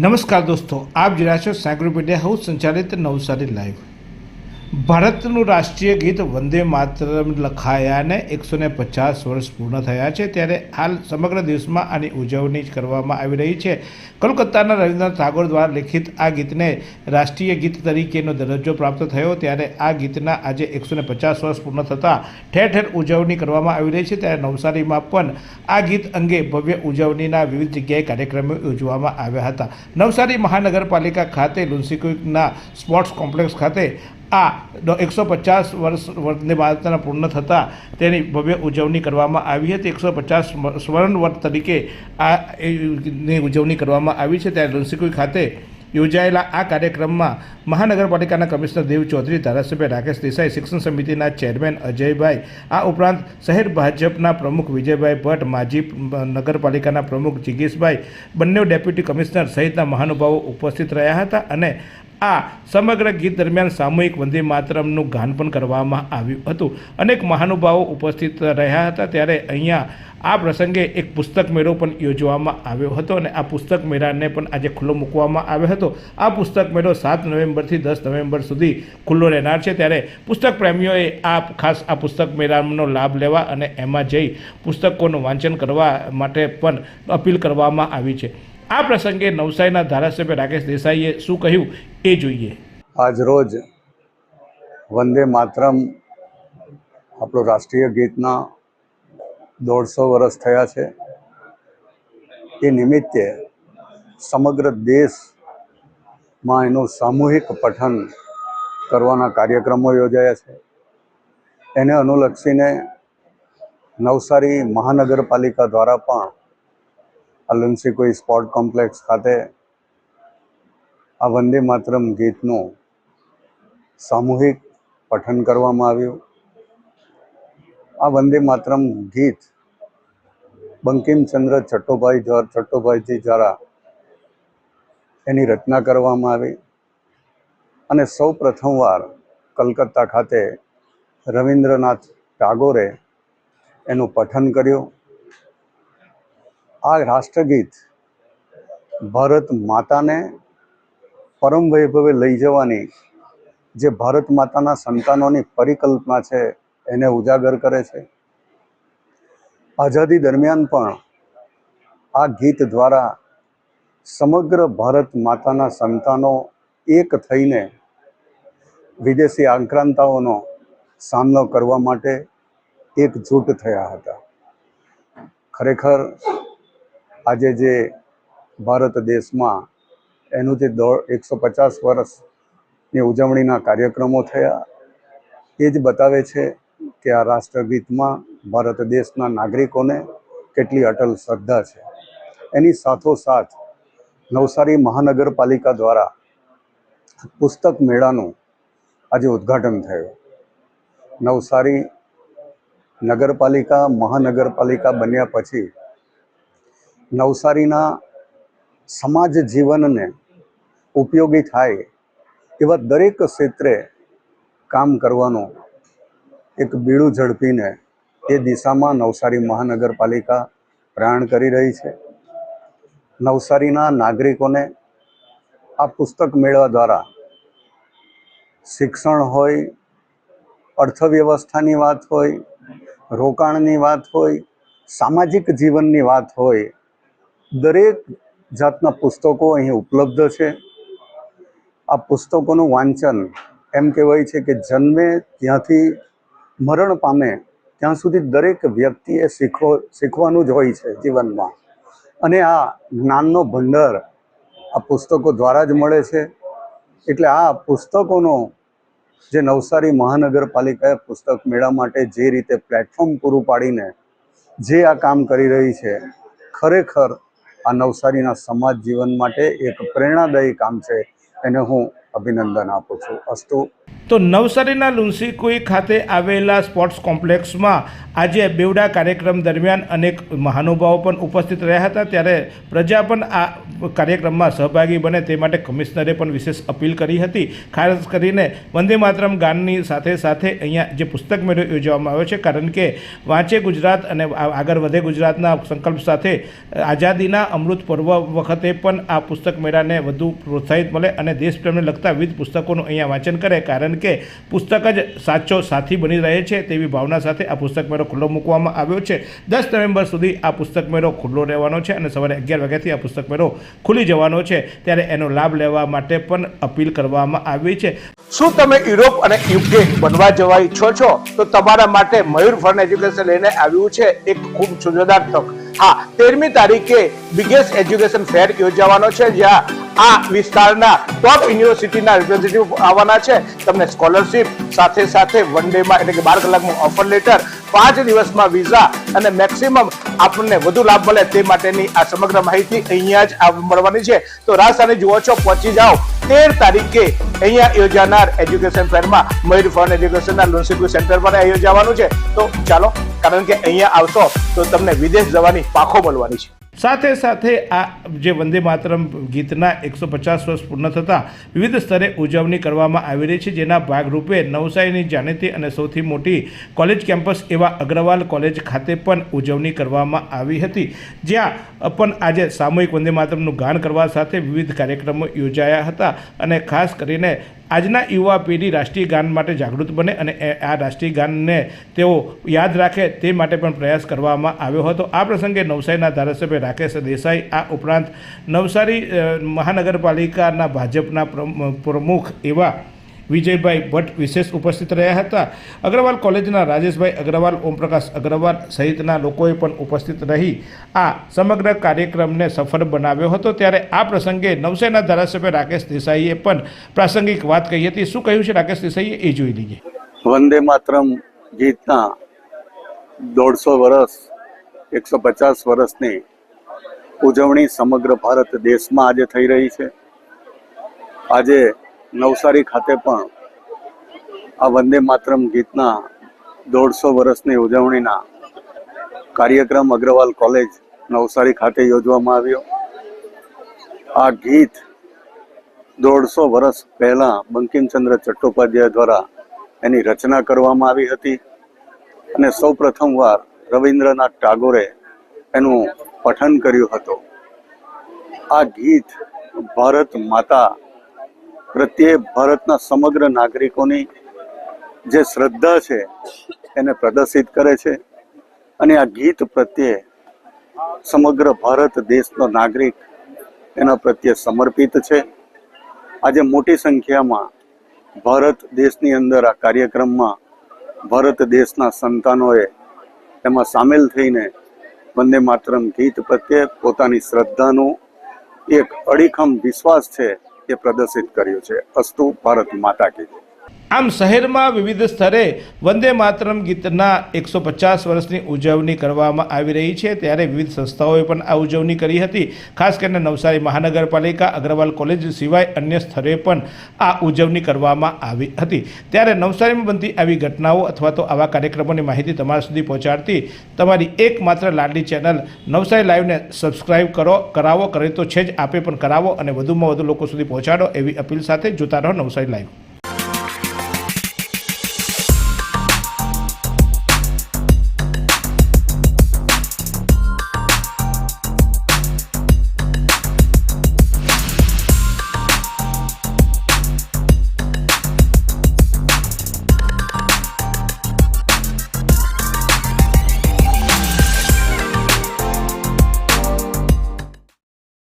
નમસ્કાર દોસ્તો, આપ જોઈ રહ્યા છો સાગર મીડિયા હાઉસ સંચાલિત નવસારી લાઈવ। ભારતનું રાષ્ટ્રીય ગીત વંદે માતરમ લખાયાને 150 વર્ષ પૂર્ણ થયા છે, ત્યારે હાલ સમગ્ર દેશમાં આની ઉજવણી કરવામાં આવી રહી છે। કોલકાતાના રવિન્દ્રનાથ ટાગોર દ્વારા લિખિત આ ગીતને રાષ્ટ્રીય ગીત તરીકેનો દરજ્જો પ્રાપ્ત થયો, ત્યારે આ ગીતના આજે 150 વર્ષ પૂર્ણ થતાં ઠેર ઠેર ઉજવણી કરવામાં આવી રહી છે। ત્યારે નવસારીમાં પણ આ ગીત અંગે ભવ્ય ઉજવણીના વિવિધ જગ્યાએ કાર્યક્રમો યોજવામાં આવ્યા હતા। નવસારી મહાનગરપાલિકા ખાતે લુન્સીક્વિકના સ્પોર્ટ્સ કોમ્પ્લેક્સ ખાતે આ 150 વર્ષ વંદે માતરમ પૂર્ણ થતાં તેની ભવ્ય ઉજવણી કરવામાં આવી હતી। 150 સ્વર્ણ વર્ષ તરીકે ની ઉજવણી કરવામાં આવી છે। ત્યારે લુન્સીક્વિક ખાતે યોજાયેલા આ કાર્યક્રમમાં મહાનગરપાલિકાના કમિશનર દેવ ચૌધરી, ધારાસભ્ય રાકેશ દેસાઈ, શિક્ષણ સમિતિના ચેરમેન અજયભાઈ, આ ઉપરાંત શહેર ભાજપના પ્રમુખ વિજયભાઈ ભટ્ટ, માજી નગરપાલિકાના પ્રમુખ જિગીશભાઈ, બંને ડેપ્યુટી કમિશનર સહિતના મહાનુભાવો ઉપસ્થિત રહ્યા હતા અને આ સમગ્ર ગીત દરમિયાન સામૂહિક વંદે માતરમનું ગાન પણ કરવામાં આવ્યું હતું। અનેક મહાનુભાવો ઉપસ્થિત રહ્યા હતા। ત્યારે અહીંયા આ પ્રસંગે એક પુસ્તક મેળો પણ યોજવામાં આવ્યો હતો અને આ પુસ્તક મેળાને પણ આજે ખુલ્લો મૂકવામાં આવ્યો હતો। આ પુસ્તક મેળો 7 નવેમ્બરથી 10 નવેમ્બર સુધી ખુલ્લો રહેનાર છે। ત્યારે પુસ્તક પ્રેમીઓએ ખાસ આ પુસ્તક મેળાનો લાભ લેવા અને એમાં જઈ પુસ્તકોનું વાંચન કરવા માટે પણ અપીલ કરવામાં આવી છે। આ પ્રસંગે નવસારીના ધારાસભ્ય રાકેશ દેસાઈએ શું કહ્યું એ જોઈએ। આજ રોજ વંદે માતરમ આપણું રાષ્ટ્રીય ગીતના 150 વર્ષ થયા છે। એ નિમિત્તે સમગ્ર દેશમાં એનું સામૂહિક પઠન કરવાના કાર્યક્રમો યોજાયા છે। એને અનુલક્ષીને નવસારી મહાનગરપાલિકા દ્વારા પણ લુન્સીક્વિક સ્પોર્ટ કોમ્પ્લેક્સ ખાતે આ વંદે માતરમ ગીતનું સામૂહિક પઠન કરવામાં આવ્યું। આ વંદે માતરમ ગીત બંકિમચંદ્ર ચટ્ટોપાધ્યાયજી દ્વારા એની રચના કરવામાં આવી અને સૌ પ્રથમવાર કલકત્તા ખાતે રવિન્દ્રનાથ ટાગોરે એનું પઠન કર્યું। આ રાષ્ટ્રગીત ભારત માતાને પરમ વૈભવે લઈ જવાની જે ભારત માતાના સંતાનોની પરિકલ્પના છે એને ઉજાગર કરે છે। આઝાદી દરમિયાન પણ આ ગીત દ્વારા સમગ્ર ભારત માતાના સંતાનો એક થઈને વિદેશી આક્રાંતાઓનો સામનો કરવા માટે એકજૂટ થયા હતા। ખરેખર આજે જે ભારત દેશમાં એનું જે 150 વર્ષની ઉજવણીના કાર્યક્રમો થયા એ જ બતાવે છે કે આ રાષ્ટ્રગીતમાં ભારત દેશના નાગરિકોને કેટલી અટલ શ્રદ્ધા છે। એની સાથોસાથ નવસારી મહાનગરપાલિકા દ્વારા પુસ્તક મેળાનું આજે ઉદ્ઘાટન થયું। નવસારી નગરપાલિકા મહાનગરપાલિકા બન્યા પછી નવસારીના સમાજ જીવનને ઉપયોગી થાય એવા દરેક ક્ષેત્રે કામ કરવાનું એક બીડું ઝડપીને એ દિશામાં નવસારી મહાનગરપાલિકા પ્રયાણ કરી રહી છે। નવસારીના નાગરિકોને આ પુસ્તક મેળા દ્વારા શિક્ષણ હોય, અર્થવ્યવસ્થાની વાત હોય, રોકાણની વાત હોય, સામાજિક જીવનની વાત હોય, દરેક જાતના પુસ્તકો અહીં ઉપલબ્ધ છે। આ પુસ્તકોનું વાંચન એમ કહેવાય છે કે જન્મે ત્યાંથી મરણ પામે ત્યાં સુધી દરેક વ્યક્તિએ શીખવાનું જ હોય છે જીવનમાં, અને આ જ્ઞાનનો ભંડાર આ પુસ્તકો દ્વારા જ મળે છે। એટલે આ પુસ્તકોનો જે નવસારી મહાનગરપાલિકાએ પુસ્તક મેળા માટે જે રીતે પ્લેટફોર્મ પૂરું પાડીને જે આ કામ કરી રહી છે, ખરેખર આ નવસારીના સમાજ જીવન માટે એક પ્રેરણાદાયી કામ છે। એને હું અભિનંદન આપું છું। અસ્તુ। તો નવસારીના લુન્સીકુઈ ખાતે આવેલા સ્પોર્ટ્સ કોમ્પ્લેક્સમાં આજે બેવડા કાર્યક્રમ દરમિયાન અનેક મહાનુભાવો પણ ઉપસ્થિત રહ્યા હતા, ત્યારે પ્રજા પણ આ કાર્યક્રમમાં સહભાગી બને તે માટે કમિશનરે પણ વિશેષ અપીલ કરી હતી. ખાસ કરીને વંદે માતરમ ગાનની સાથે સાથે અહીંયા જે પુસ્તક મેળો યોજવામાં આવ્યો છે, કારણ કે વાંચે ગુજરાત અને આગળ વધે ગુજરાતના સંકલ્પ સાથે આઝાદીના અમૃત પર્વ વખતે પણ આ પુસ્તક મેળાને વધુ પ્રોત્સાહિત મળે અને દેશપ્રેમને લગતા વિવિધ પુસ્તકોનું અહીંયા વાંચન કરે, કારણ કે પુસ્તક જ સાચો સાથી બની રહે છે તેવી ભાવના સાથે આ પુસ્તક મેળો ખુલ્લો મૂકવામાં આવ્યો છે. 10 નવેમ્બર સુધી આ પુસ્તક મેળો ખુલ્લો રહેવાનો છે અને સવારે 11 વાગ્યાથી આ પુસ્તક મેળો ખુલી જવાનો છે, ત્યારે એનો લાભ લેવા માટે પણ અપીલ કરવામાં આવી છે. શું તમે યુરોપ અને યુકે બનવા જવા ઈચ્છો છો તો તમારા માટે મયુર ફન એજ્યુકેશન લઈને આવ્યું છે એક ખૂબ જોરદાર તક. હા, 13મી તારીખે બિગેસ્ટ એજ્યુકેશન ફેર યોજાવાનો છે, જ્યાં આ વિસ્તારના ટોપ યુનિવર્સિટીના રિપ્રેઝેન્ટેટિવ આવવાના છે. તમને સ્કોલરશિપ સાથે સાથે વન ડેમાં એટલે કે 12 કલાકનું ઓફર લેટર, 5 દિવસમાં વિઝા અને મેક્સિમમ આપણને વધુ લાભ મળે તે માટેની આ સમગ્ર માહિતી અહીંયા જ મળવાની છે. તો રાજસ્થાને જુઓ છો, પહોંચી જાઓ 13 તારીખે અહીંયા યોજાનાર એજ્યુકેશન ફેરમાં મયુર ફન એજ્યુકેશનના લુન્સીકુઈ સેન્ટર પર યોજાવાનું છે. તો ચાલો, કારણ કે અહીંયા આવશો તો તમને વિદેશ જવાની પાખો મળવાની છે. સાથે સાથે આ જે વંદે માતરમ ગીતના 150 વર્ષ પૂર્ણ થતાં વિવિધ સ્તરે ઉજવણી કરવામાં આવી રહી છે, જેના ભાગરૂપે નવસારીની જાણીતી અને સૌથી મોટી કોલેજ કેમ્પસ એવા અગ્રવાલ કોલેજ ખાતે પણ ઉજવણી કરવામાં આવી હતી, જ્યાં પણ આજે સામૂહિક વંદે માતરમનું ગાન કરવા સાથે વિવિધ કાર્યક્રમો યોજાયા હતા. અને ખાસ કરીને આજના યુવા પેઢી રાષ્ટ્રીય ગાન માટે જાગૃત બને અને આ રાષ્ટ્રીય ગાનને તેઓ યાદ રાખે તે માટે પણ પ્રયાસ કરવામાં આવ્યો હતો. આ પ્રસંગે નવસારીના ધારાસભ્ય રાકેશ દેસાઈ, આ ઉપરાંત નવસારી મહાનગરપાલિકાના ભાજપના પ્રમુખ એવા વિજયભાઈ ભટ્ટ વિશેષ ઉપસ્થિત રહ્યા હતા. અગ્રવાલ કોલેજના રાજેશભાઈ અગ્રવાલ, ઓમપ્રકાશ અગ્રવાલ સહિતના લોકોએ પણ ઉપસ્થિત રહી આ સમગ્ર કાર્યક્રમને સફળ બનાવ્યો હતો. ત્યારે આ પ્રસંગે નવસારીના ધારાસભ્ય રાકેશ દેસાઈએ પણ પ્રાસંગિક વાત કહી હતી. શું કહ્યું છે રાકેશ દેસાઈએ એ જોઈ લઈએ. વંદે માતરમ ગીતના 150 વર્ષ 150 વર્ષની ઉજવણી સમગ્ર ભારત દેશમાં આજે થઈ રહી છે. આજે નવસારી ખાતે પણ આ વંદે માતરમ ગીતના 150 વર્ષની ઉજવણીના કાર્યક્રમ અગ્રવાલ કોલેજ નવસારી ખાતે યોજવામાં આવ્યો. આ ગીત 150 વર્ષ પહેલા બંકિમચંદ્ર ચટ્ટોપાધ્યાય દ્વારા એની રચના કરવામાં આવી હતી અને સૌ પ્રથમવાર રવિન્દ્રનાથ ટાગોરે એનું પઠન કર્યું હતું. આ ગીત ભારત માતા પ્રત્યે ભારતના સમગ્ર નાગરિકોની જે શ્રદ્ધા છે એને પ્રદર્શિત કરે છે અને આ ગીત પ્રત્યે સમગ્ર ભારત દેશનો નાગરિક એના પ્રત્યે સમર્પિત છે. આજે મોટી સંખ્યામાં ભારત દેશની અંદર આ કાર્યક્રમમાં ભારત દેશના સંતાનોએ એમાં સામેલ થઈને વંદે માતરમ ગીત પ્રત્યે પોતાની શ્રદ્ધાનું એક અડીખમ વિશ્વાસ છે એ પ્રદર્શિત કર્યું છે. અસ્તુ ભારત માતા કી. આમ શહેરમાં વિવિધ સ્તરે વંદે માતરમ ગીતના 150 વર્ષની ઉજવણી કરવામાં આવી રહી છે, ત્યારે વિવિધ સંસ્થાઓએ પણ આ ઉજવણી કરી હતી. ખાસ કરીને નવસારી મહાનગરપાલિકા અગ્રવાલ કોલેજ સિવાય અન્ય સ્થળે પણ આ ઉજવણી કરવામાં આવી હતી. ત્યારે નવસારીમાં બનતી આવી ઘટનાઓ અથવા તો આવા કાર્યક્રમોની માહિતી તમારા સુધી પહોંચાડતી તમારી એકમાત્ર લાડલી ચેનલ નવસારી લાઈવને સબસ્ક્રાઈબ કરાવો, કરે તો છે જ આપે પણ કરાવો અને વધુમાં વધુ લોકો સુધી પહોંચાડો એવી અપીલ સાથે જોતા રહો નવસારી લાઈવ.